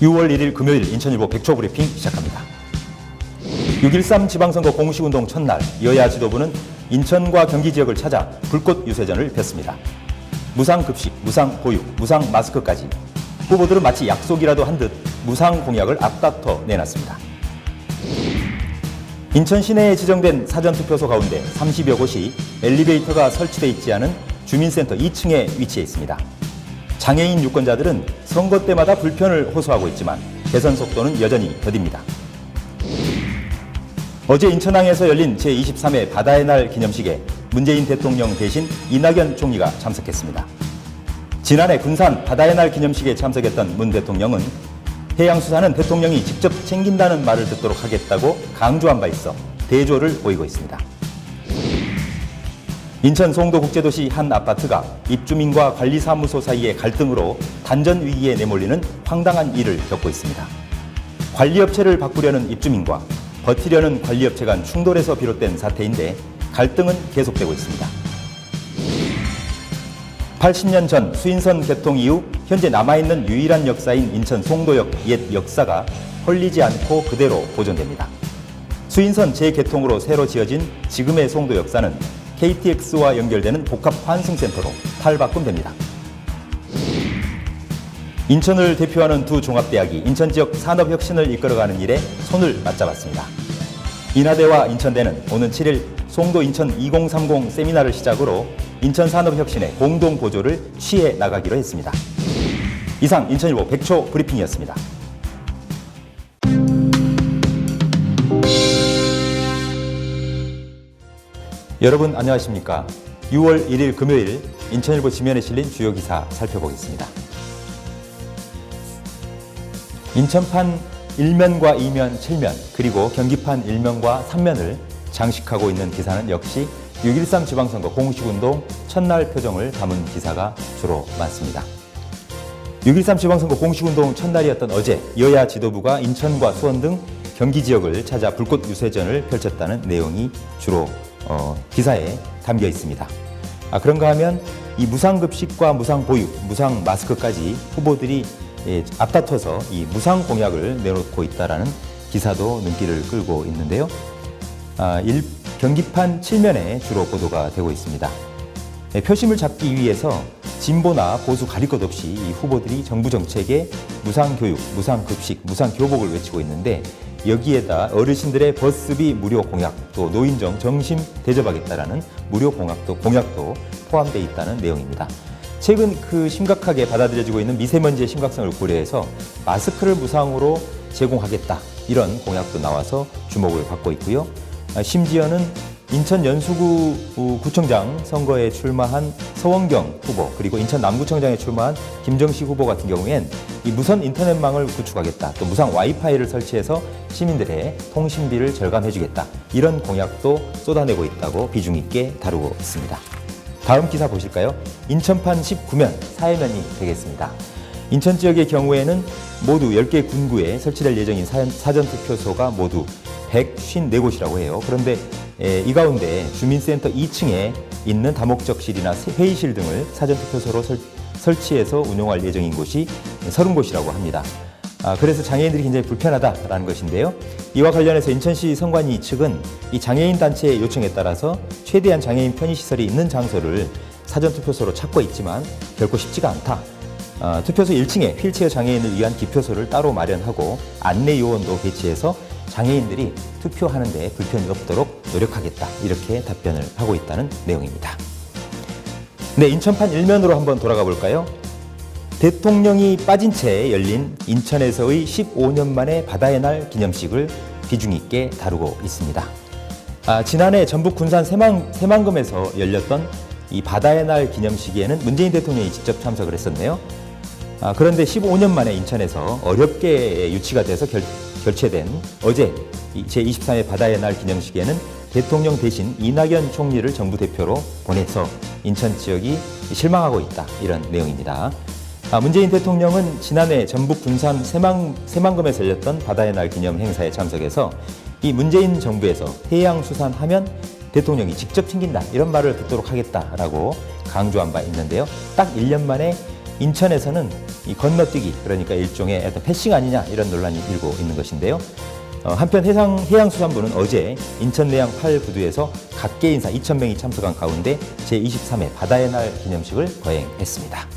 6월 1일 금요일 인천일보 백초 브리핑 시작합니다. 6.13 지방선거 공식운동 첫날 여야 지도부는 인천과 경기 지역을 찾아 불꽃 유세전을 폈습니다. 무상급식, 무상보육, 무상마스크까지 후보들은 마치 약속이라도 한 듯 무상 공약을 앞다퉈 내놨습니다. 인천 시내에 지정된 사전투표소 가운데 30여 곳이 엘리베이터가 설치되어 있지 않은 주민센터 2층에 위치해 있습니다. 장애인 유권자들은 선거 때마다 불편을 호소하고 있지만 개선 속도는 여전히 더딥니다. 어제 인천항에서 열린 제23회 바다의 날 기념식에 문재인 대통령 대신 이낙연 총리가 참석했습니다. 지난해 군산 바다의 날 기념식에 참석했던 문 대통령은 해양수산은 대통령이 직접 챙긴다는 말을 듣도록 하겠다고 강조한 바 있어 대조를 보이고 있습니다. 인천 송도국제도시 한 아파트가 입주민과 관리사무소 사이의 갈등으로 단전 위기에 내몰리는 황당한 일을 겪고 있습니다. 관리업체를 바꾸려는 입주민과 버티려는 관리업체 간 충돌에서 비롯된 사태인데 갈등은 계속되고 있습니다. 80년 전 수인선 개통 이후 현재 남아있는 유일한 역사인 인천 송도역 옛 역사가 헐리지 않고 그대로 보존됩니다. 수인선 재개통으로 새로 지어진 지금의 송도 역사는 KTX와 연결되는 복합 환승센터로 탈바꿈됩니다. 인천을 대표하는 두 종합대학이 인천 지역 산업혁신을 이끌어가는 일에 손을 맞잡았습니다. 인하대와 인천대는 오는 7일 송도 인천 2030 세미나를 시작으로 인천 산업혁신의 공동 보조를 취해 나가기로 했습니다. 이상 인천일보 백초 브리핑이었습니다. 여러분 안녕하십니까? 6월 1일 금요일 인천일보 지면에 실린 주요 기사 살펴보겠습니다. 인천판 1면과 2면, 7면, 그리고 경기판 1면과 3면을 장식하고 있는 기사는 역시 6.13 지방선거 공식운동 첫날 표정을 담은 기사가 주로 많습니다. 6.13 지방선거 공식운동 첫날이었던 어제 여야 지도부가 인천과 수원 등 경기 지역을 찾아 불꽃 유세전을 펼쳤다는 내용이 주로 기사에 담겨 있습니다. 그런가 하면 이 무상급식과 무상보육, 무상마스크까지 후보들이 앞다퉈서 이 무상 공약을 내놓고 있다는 기사도 눈길을 끌고 있는데요. 경기판 7면에 주로 보도가 되고 있습니다. 표심을 잡기 위해서 진보나 보수 가릴 것 없이 이 후보들이 정부 정책에 무상교육, 무상급식, 무상교복을 외치고 있는데 여기에다 어르신들의 버스비 무료 공약, 또 노인정 정심 대접하겠다라는 무료 공약도 포함되어 있다는 내용입니다. 최근 심각하게 받아들여지고 있는 미세먼지의 심각성을 고려해서 마스크를 무상으로 제공하겠다 이런 공약도 나와서 주목을 받고 있고요. 심지어는 인천 연수구 구청장 선거에 출마한 서원경 후보 그리고 인천 남구청장에 출마한 김정식 후보 같은 경우엔 이 무선 인터넷망을 구축하겠다, 또 무상 와이파이를 설치해서 시민들의 통신비를 절감해주겠다 이런 공약도 쏟아내고 있다고 비중 있게 다루고 있습니다. 다음 기사 보실까요? 인천판 19면 사회면이 되겠습니다. 인천 지역의 경우에는 모두 10개 군구에 설치될 예정인 사전투표소가 모두 154곳이라고 해요. 그런데 이 가운데 주민센터 2층에 있는 다목적실이나 회의실 등을 사전투표소로 설치해서 운영할 예정인 곳이 30곳이라고 합니다. 그래서 장애인들이 굉장히 불편하다라는 것인데요. 이와 관련해서 인천시 선관위 측은 이 장애인 단체의 요청에 따라서 최대한 장애인 편의시설이 있는 장소를 사전투표소로 찾고 있지만 결코 쉽지가 않다. 투표소 1층에 휠체어 장애인을 위한 기표소를 따로 마련하고 안내 요원도 배치해서 장애인들이 투표하는 데 불편이 없도록 노력하겠다 이렇게 답변을 하고 있다는 내용입니다. 네, 인천판 1면으로 한번 돌아가 볼까요? 대통령이 빠진 채 열린 인천에서의 15년 만의 바다의 날 기념식을 비중 있게 다루고 있습니다. 지난해 전북 군산 새만금에서 열렸던 이 바다의 날 기념식에는 문재인 대통령이 직접 참석을 했었네요. 그런데 15년 만에 인천에서 어렵게 유치가 돼서 결체된 어제 제23회 바다의 날 기념식에는 대통령 대신 이낙연 총리를 정부 대표로 보내서 인천 지역이 실망하고 있다 이런 내용입니다. 문재인 대통령은 지난해 전북 군산 새만금에서 열렸던 바다의 날 기념 행사에 참석해서 이 문재인 정부에서 해양수산하면 대통령이 직접 챙긴다 이런 말을 듣도록 하겠다라고 강조한 바 있는데요. 딱 1년 만에 인천에서는 이 건너뛰기, 그러니까 일종의 어떤 패싱 아니냐 이런 논란이 일고 있는 것인데요. 한편 해양수산부는 어제 인천 내양 8부두에서 각계 인사 2,000명이 참석한 가운데 제23회 바다의 날 기념식을 거행했습니다.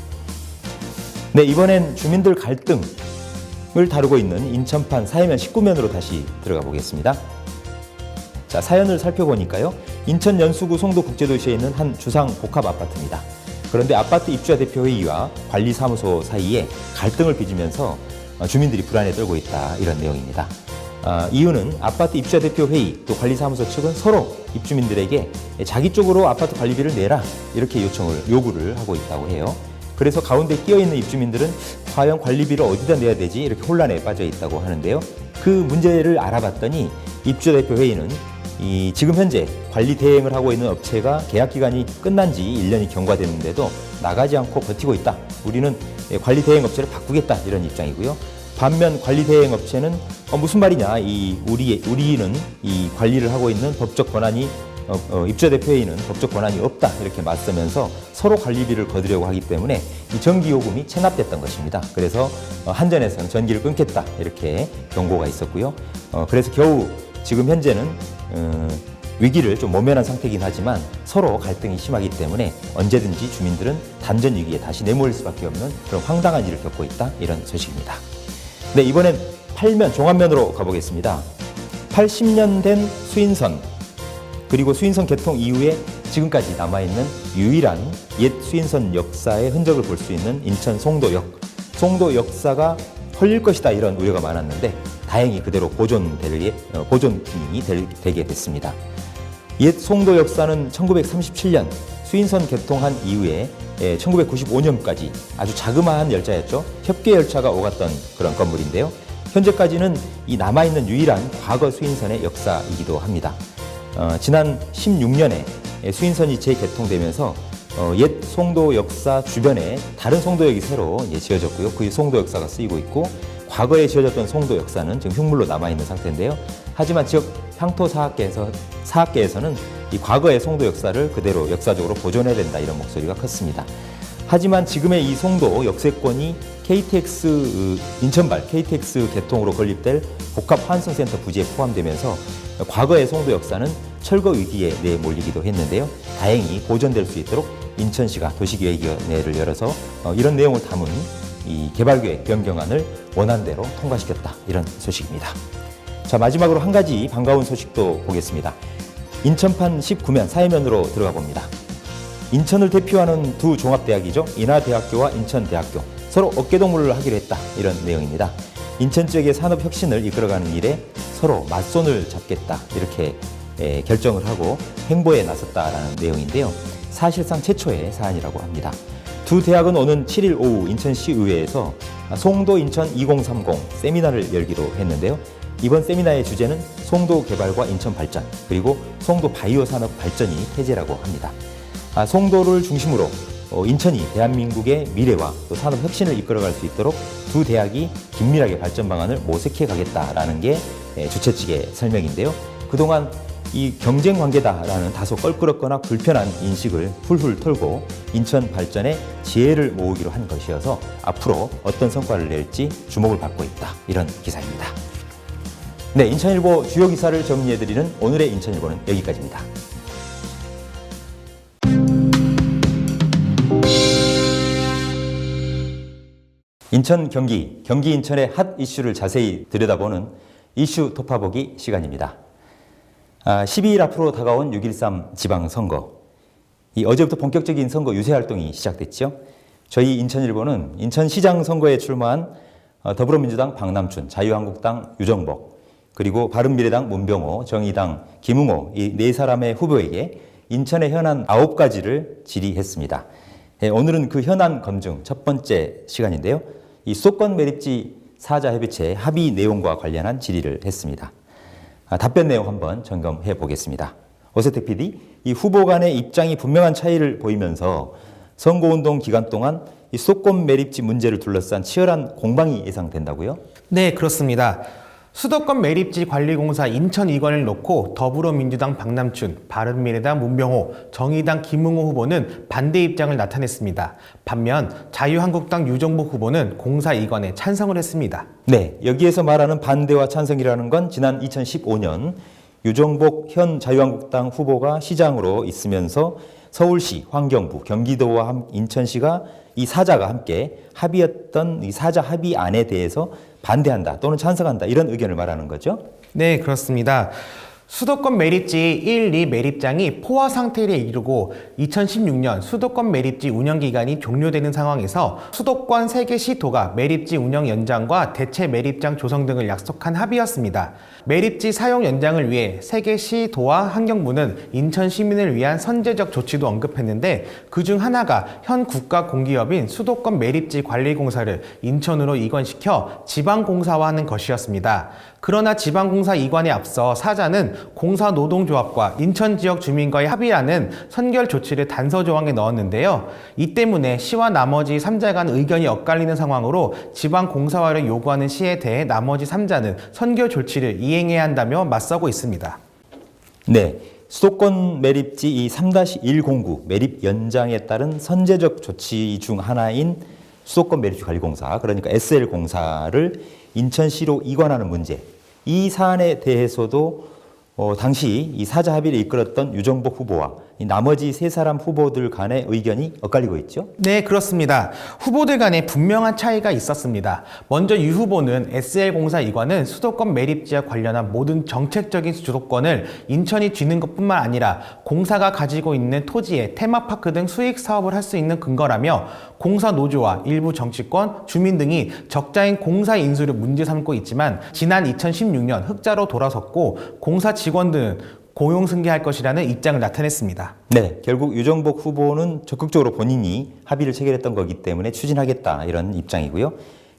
네, 이번엔 주민들 갈등을 다루고 있는 인천판 사회면 19면으로 다시 들어가 보겠습니다. 자, 사연을 살펴보니까요. 인천 연수구 송도국제도시에 있는 한 주상 복합 아파트입니다. 그런데 아파트 입주자 대표회의와 관리사무소 사이에 갈등을 빚으면서 주민들이 불안에 떨고 있다, 이런 내용입니다. 이유는 아파트 입주자 대표회의 또 관리사무소 측은 서로 입주민들에게 자기 쪽으로 아파트 관리비를 내라, 이렇게 요구를 하고 있다고 해요. 그래서 가운데 끼어있는 입주민들은 과연 관리비를 어디다 내야 되지, 이렇게 혼란에 빠져 있다고 하는데요. 그 문제를 알아봤더니 입주자 대표회의는 지금 현재 관리 대행을 하고 있는 업체가 계약 기간이 끝난 지 1년이 경과됐는데도 나가지 않고 버티고 있다. 우리는 관리 대행 업체를 바꾸겠다, 이런 입장이고요. 반면 관리 대행 업체는 무슨 말이냐, 우리는 이 관리를 하고 있는 법적 권한이 입주자 대표회의는 법적 권한이 없다, 이렇게 맞서면서 서로 관리비를 거두려고 하기 때문에 이 전기요금이 체납됐던 것입니다. 그래서 한전에서는 전기를 끊겠다, 이렇게 경고가 있었고요. 그래서 겨우 지금 현재는 위기를 좀 모면한 상태이긴 하지만 서로 갈등이 심하기 때문에 언제든지 주민들은 단전 위기에 다시 내몰릴 수밖에 없는 그런 황당한 일을 겪고 있다, 이런 소식입니다. 네, 이번엔 8면 종합면으로 가보겠습니다. 80년 된 수인선, 그리고 수인선 개통 이후에 지금까지 남아있는 유일한 옛 수인선 역사의 흔적을 볼 수 있는 인천 송도역. 송도 역사가 헐릴 것이다, 이런 우려가 많았는데 다행히 그대로 보존이 되게 됐습니다. 옛 송도 역사는 1937년 수인선 개통한 이후에 1995년까지 아주 자그마한 열차였죠. 협계 열차가 오갔던 그런 건물인데요. 현재까지는 이 남아있는 유일한 과거 수인선의 역사이기도 합니다. 지난 16년에 수인선이 재개통되면서 옛 송도 역사 주변에 다른 송도역이 새로 지어졌고요. 그 송도 역사가 쓰이고 있고, 과거에 지어졌던 송도 역사는 지금 흉물로 남아있는 상태인데요. 하지만 지역 향토 사학계에서는 이 과거의 송도 역사를 그대로 역사적으로 보존해야 된다, 이런 목소리가 컸습니다. 하지만 지금의 이 송도 역세권이 KTX 인천발 KTX 개통으로 건립될 복합환승센터 부지에 포함되면서 과거의 송도 역사는 철거 위기에 내몰리기도 했는데요. 다행히 보존될 수 있도록 인천시가 도시계획위원회를 열어서 이런 내용을 담은 이 개발계획 변경안을 원안대로 통과시켰다, 이런 소식입니다. 자, 마지막으로 한 가지 반가운 소식도 보겠습니다. 인천판 19면 사회면으로 들어가 봅니다. 인천을 대표하는 두 종합대학이죠. 인하대학교와 인천대학교, 서로 어깨동무를 하기로 했다, 이런 내용입니다. 인천 지역의 산업혁신을 이끌어가는 일에 서로 맞손을 잡겠다, 이렇게 결정을 하고 행보에 나섰다라는 내용인데요. 사실상 최초의 사안이라고 합니다. 두 대학은 오는 7일 오후 인천시의회에서 송도 인천 2030 세미나를 열기로 했는데요. 이번 세미나의 주제는 송도 개발과 인천 발전, 그리고 송도 바이오 산업 발전이 태제라고 합니다. 송도를 중심으로 인천이 대한민국의 미래와 또 산업 혁신을 이끌어갈 수 있도록 두 대학이 긴밀하게 발전 방안을 모색해 가겠다라는 게 주최 측의 설명인데요. 그동안 이 경쟁 관계다라는 다소 껄끄럽거나 불편한 인식을 훌훌 털고 인천 발전에 지혜를 모으기로 한 것이어서 앞으로 어떤 성과를 낼지 주목을 받고 있다, 이런 기사입니다. 네, 인천일보 주요 기사를 정리해드리는 오늘의 인천일보는 여기까지입니다. 인천, 경기 인천의 핫 이슈를 자세히 들여다보는 이슈 톱파보기 시간입니다. 12일 앞으로 다가온 6.13 지방선거. 어제부터 본격적인 선거 유세 활동이 시작됐죠. 저희 인천일보는 인천시장 선거에 출마한 더불어민주당 박남춘, 자유한국당 유정복, 그리고 바른미래당 문병호, 정의당 김웅호, 이 네 사람의 후보에게 인천의 현안 9가지를 질의했습니다. 오늘은 그 현안 검증 첫 번째 시간인데요. 이 수도권 매립지 사자 협의체 합의 내용과 관련한 질의를 했습니다. 답변 내용 한번 점검해 보겠습니다. 오세택 PD, 이 후보 간의 입장이 분명한 차이를 보이면서 선거운동 기간 동안 이 수도권 매립지 문제를 둘러싼 치열한 공방이 예상된다고요? 네, 그렇습니다. 수도권 매립지 관리공사 인천 이관을 놓고 더불어민주당 박남춘, 바른미래당 문병호, 정의당 김웅호 후보는 반대 입장을 나타냈습니다. 반면 자유한국당 유정복 후보는 공사 이관에 찬성을 했습니다. 네, 여기에서 말하는 반대와 찬성이라는 건 지난 2015년 유정복 현 자유한국당 후보가 시장으로 있으면서 서울시, 환경부, 경기도와 인천시가 이 사자가 함께 합의했던 이 사자 합의안에 대해서 반대한다 또는 찬성한다 이런 의견을 말하는 거죠. 네, 그렇습니다. 수도권 매립지 1, 2 매립장이 포화 상태에 이르고 2016년 수도권 매립지 운영 기간이 종료되는 상황에서 수도권 3개 시도가 매립지 운영 연장과 대체 매립장 조성 등을 약속한 합의였습니다. 매립지 사용 연장을 위해 3개 시도와 환경부는 인천 시민을 위한 선제적 조치도 언급했는데 그중 하나가 현 국가공기업인 수도권 매립지 관리공사를 인천으로 이관시켜 지방공사화하는 것이었습니다. 그러나 지방공사 이관에 앞서 사자는 공사노동조합과 인천 지역 주민과의 합의라는 선결 조치를 단서 조항에 넣었는데요. 이 때문에 시와 나머지 3자 간 의견이 엇갈리는 상황으로 지방공사화를 요구하는 시에 대해 나머지 3자는 선결 조치를 이행해야 한다며 맞서고 있습니다. 네, 수도권 매립지 이 3-109 매립 연장에 따른 선제적 조치 중 하나인 수도권 매립지 관리공사, 그러니까 SL공사를 인천시로 이관하는 문제, 이 사안에 대해서도 당시 이 사자 합의를 이끌었던 유정복 후보와 이 나머지 3사람 후보들 간의 의견이 엇갈리고 있죠? 네, 그렇습니다. 후보들 간에 분명한 차이가 있었습니다. 먼저 유 후보는 SL공사 이관은 수도권 매립지와 관련한 모든 정책적인 주도권을 인천이 쥐는 것뿐만 아니라 공사가 가지고 있는 토지에 테마파크 등 수익 사업을 할 수 있는 근거라며 공사 노조와 일부 정치권, 주민 등이 적자인 공사 인수를 문제 삼고 있지만 지난 2016년 흑자로 돌아섰고 공사 직원들은 고용 승계할 것이라는 입장을 나타냈습니다. 네, 결국 유정복 후보는 적극적으로 본인이 합의를 체결했던 거기 때문에 추진하겠다 이런 입장이고요.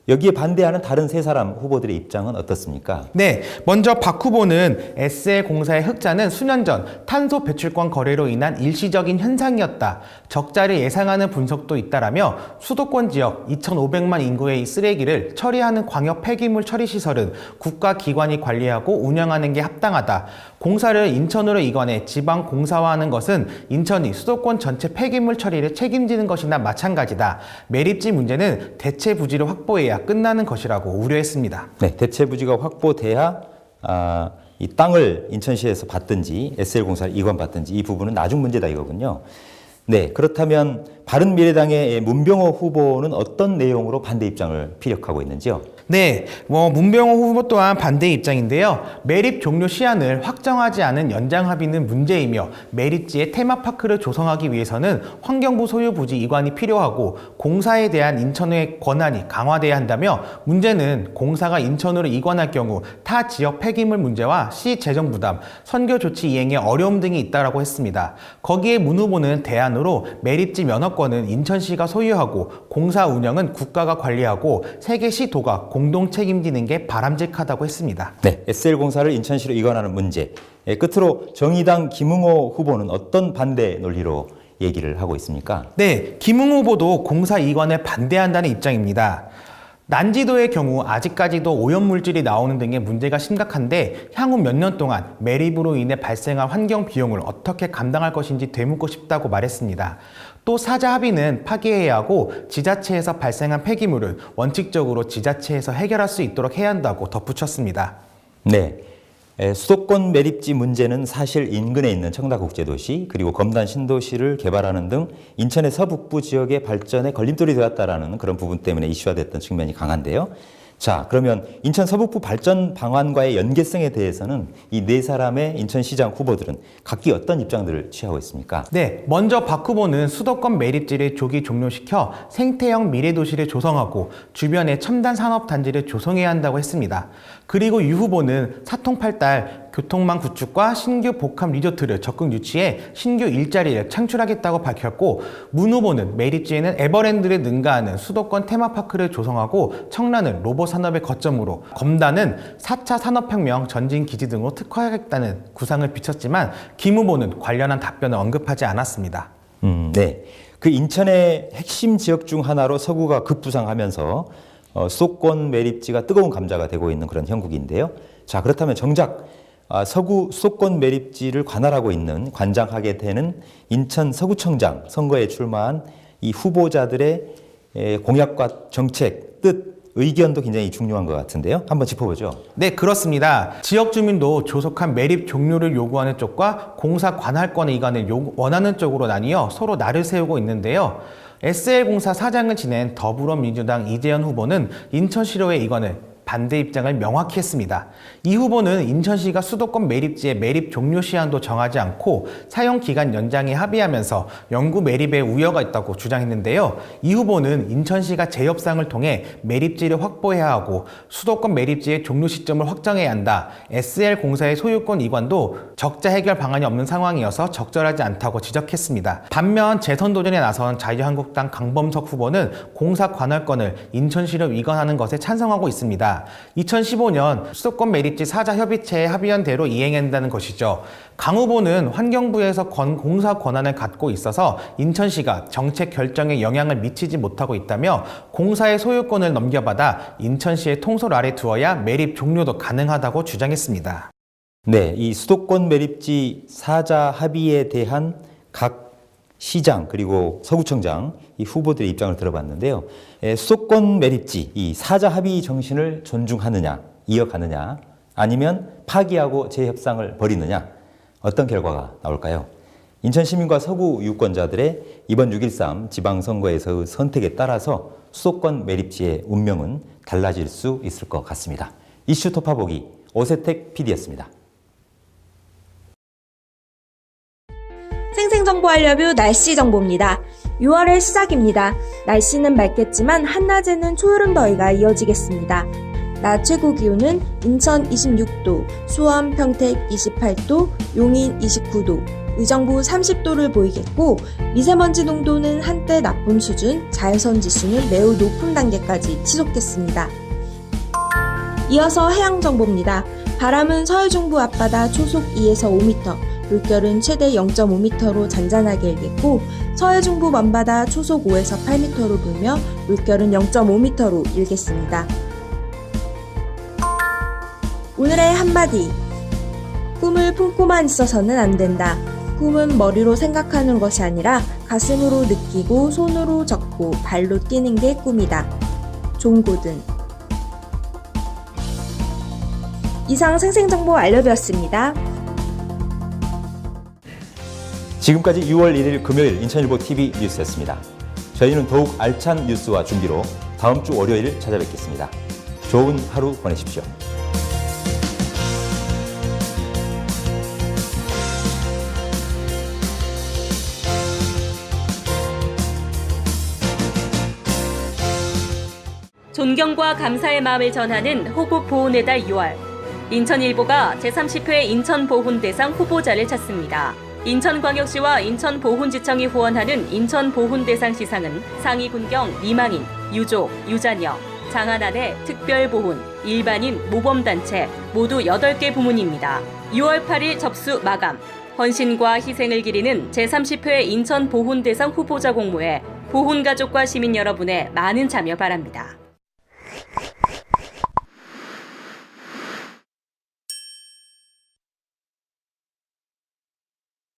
여기에 반대하는 다른 3사람 후보들의 입장은 어떻습니까? 네, 먼저 박 후보는 SL공사의 흑자는 수년 전 탄소 배출권 거래로 인한 일시적인 현상이었다. 적자를 예상하는 분석도 있다라며 수도권 지역 2,500만 인구의 쓰레기를 처리하는 광역 폐기물 처리 시설은 국가기관이 관리하고 운영하는 게 합당하다. 공사를 인천으로 이관해 지방 공사화하는 것은 인천이 수도권 전체 폐기물 처리를 책임지는 것이나 마찬가지다. 매립지 문제는 대체 부지를 확보해야 끝나는 것이라고 우려했습니다. 네, 대체 부지가 확보돼야 이 땅을 인천시에서 받든지 SL공사를 이관받든지 이 부분은 나중 문제다 이거군요. 네, 그렇다면 바른미래당의 문병호 후보는 어떤 내용으로 반대 입장을 피력하고 있는지요? 네, 문병호 후보 또한 반대 입장인데요. 매립 종료 시한을 확정하지 않은 연장 합의는 문제이며 매립지에 테마파크를 조성하기 위해서는 환경부 소유 부지 이관이 필요하고 공사에 대한 인천의 권한이 강화돼야 한다며 문제는 공사가 인천으로 이관할 경우 타 지역 폐기물 문제와 시 재정 부담, 선교 조치 이행에 어려움 등이 있다고 했습니다. 거기에 문 후보는 대안으로 매립지 면허권은 인천시가 소유하고 공사 운영은 국가가 관리하고 3개 시도가 공동 책임지는 게 바람직하다고 했습니다. 네, SL공사를 인천시로 이관하는 문제. 끝으로 정의당 김웅호 후보는 어떤 반대 논리로 얘기를 하고 있습니까? 네, 김웅호 후보도 공사 이관에 반대한다는 입장입니다. 난지도의 경우 아직까지도 오염물질이 나오는 등의 문제가 심각한데 향후 몇 년 동안 매립으로 인해 발생한 환경 비용을 어떻게 감당할 것인지 되묻고 싶다고 말했습니다. 또 사자 합의는 파기해야 하고 지자체에서 발생한 폐기물은 원칙적으로 지자체에서 해결할 수 있도록 해야 한다고 덧붙였습니다. 네, 수도권 매립지 문제는 사실 인근에 있는 청라국제도시 그리고 검단 신도시를 개발하는 등 인천의 서북부 지역의 발전에 걸림돌이 되었다라는 그런 부분 때문에 이슈화됐던 측면이 강한데요. 자, 그러면 인천 서북부 발전 방안과의 연계성에 대해서는 이 4사람의 인천시장 후보들은 각기 어떤 입장들을 취하고 있습니까? 네, 먼저 박 후보는 수도권 매립지를 조기 종료시켜 생태형 미래도시를 조성하고 주변에 첨단 산업단지를 조성해야 한다고 했습니다. 그리고 유 후보는 사통팔달 교통망 구축과 신규 복합 리조트를 적극 유치해 신규 일자리를 창출하겠다고 밝혔고 문 후보는 매립지에는 에버랜드를 능가하는 수도권 테마파크를 조성하고 청라는 로봇 산업의 거점으로 검단은 4차 산업혁명 전진기지 등으로 특화하겠다는 구상을 비쳤지만 김 후보는 관련한 답변을 언급하지 않았습니다. 네. 그 인천의 핵심 지역 중 하나로 서구가 급부상하면서 수도권 매립지가 뜨거운 감자가 되고 있는 그런 형국인데요. 자, 그렇다면 정작 서구 수도권 매립지를 관할하고 있는 관장하게 되는 인천 서구청장 선거에 출마한 이 후보자들의 공약과 정책, 뜻, 의견도 굉장히 중요한 것 같은데요. 한번 짚어보죠. 네, 그렇습니다. 지역 주민도 조속한 매립 종료를 요구하는 쪽과 공사 관할권의 이관을 원하는 쪽으로 나뉘어 서로 날을 세우고 있는데요. SL공사 사장을 지낸 더불어민주당 이재현 후보는 인천시로의 이관을 반대 입장을 명확히 했습니다. 이 후보는 인천시가 수도권 매립지의 매립 종료 시한도 정하지 않고 사용 기간 연장에 합의하면서 영구 매립에 우려가 있다고 주장했는데요. 이 후보는 인천시가 재협상을 통해 매립지를 확보해야 하고 수도권 매립지의 종료 시점을 확정해야 한다. SL공사의 소유권 이관도 적자 해결 방안이 없는 상황이어서 적절하지 않다고 지적했습니다. 반면 재선 도전에 나선 자유한국당 강범석 후보는 공사 관할권을 인천시로 이관하는 것에 찬성하고 있습니다. 2015년 수도권 매립지 사자 협의체의 합의안대로 이행한다는 것이죠. 강 후보는 환경부에서 공사 권한을 갖고 있어서 인천시가 정책 결정에 영향을 미치지 못하고 있다며 공사의 소유권을 넘겨받아 인천시의 통솔 아래 두어야 매립 종료도 가능하다고 주장했습니다. 네, 이 수도권 매립지 사자 합의에 대한 각 시장 그리고 서구청장 이 후보들의 입장을 들어봤는데요. 수도권 매립지 이 사자 합의 정신을 존중하느냐, 이어가느냐, 아니면 파기하고 재협상을 벌이느냐, 어떤 결과가 나올까요? 인천 시민과 서구 유권자들의 이번 6.13 지방선거에서의 선택에 따라서 수도권 매립지의 운명은 달라질 수 있을 것 같습니다. 이슈 토파보기 오세택 PD였습니다. 생생정보 알려뷰 날씨 정보입니다. 6월의 시작입니다. 날씨는 맑겠지만 한낮에는 초여름 더위가 이어지겠습니다. 낮 최고 기온은 인천 26도, 수원, 평택 28도, 용인 29도, 의정부 30도를 보이겠고 미세먼지 농도는 한때 나쁨 수준, 자외선 지수는 매우 높은 단계까지 치솟겠습니다. 이어서 해양 정보입니다. 바람은 서해 중부 앞바다 초속 2에서 5m, 물결은 최대 0.5m로 잔잔하게 일겠고 서해 중부 먼바다 초속 5에서 8m로 불며 물결은 0.5m로 일겠습니다. 오늘의 한마디. 꿈을 품고만 있어서는 안 된다. 꿈은 머리로 생각하는 것이 아니라 가슴으로 느끼고 손으로 적고 발로 뛰는 게 꿈이다. 존 고든. 이상 생생정보 알려드렸습니다. 지금까지 6월 1일 금요일 인천일보 TV 뉴스였습니다. 저희는 더욱 알찬 뉴스와 준비로 다음 주 월요일 찾아뵙겠습니다. 좋은 하루 보내십시오. 존경과 감사의 마음을 전하는 호국 보훈의 달 6월. 인천일보가 제30회 인천보훈대상 후보자를 찾습니다. 인천광역시와 인천보훈지청이 후원하는 인천보훈대상 시상은 상위 군경 미망인, 유족, 유자녀, 장안아대, 특별보훈, 일반인, 모범단체 모두 8개 부문입니다. 6월 8일 접수 마감. 헌신과 희생을 기리는 제30회 인천보훈대상 후보자 공모에 보훈가족과 시민 여러분의 많은 참여 바랍니다.